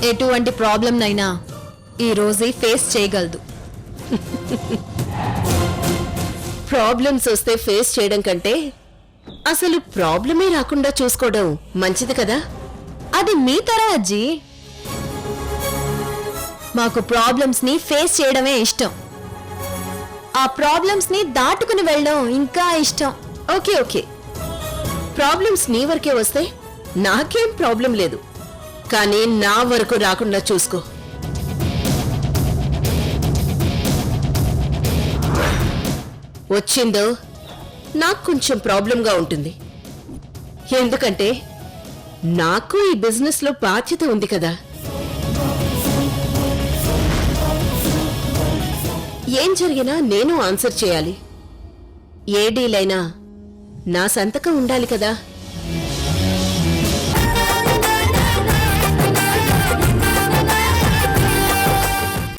ఎటువంటి ప్రాబ్లంనైనా ఈ రోజే ఫేస్ చేయగలదు. ప్రాబ్లమ్స్ వస్తే ఫేస్ చేయడం కంటే అసలు ప్రాబ్లమే రాకుండా చూసుకోవడం మంచిది కదా. అది మీ తరం అజ్జీ. మాకు ప్రాబ్లమ్స్ ని ఫేస్ చేయడమే ఇష్టం. ఆ ప్రాబ్లమ్స్ ని దాటుకుని వెళ్ళడం ఇంకా ఇష్టం. ఓకే ఓకే, ప్రాబ్లమ్స్ నీ వరకే వస్తే నాకేం ప్రాబ్లం లేదు, కానీ నా వరకు రాకుండా చూసుకో. వచ్చిందో నాకు కొంచెం ప్రాబ్లంగా ఉంటుంది. ఎందుకంటే నాకు ఈ బిజినెస్ లో బాధ్యత ఉంది కదా. ఏం జరిగినా నేను ఆన్సర్ చేయాలి. ఏ డీల్ అయినా నా సంతకం ఉండాలి కదా.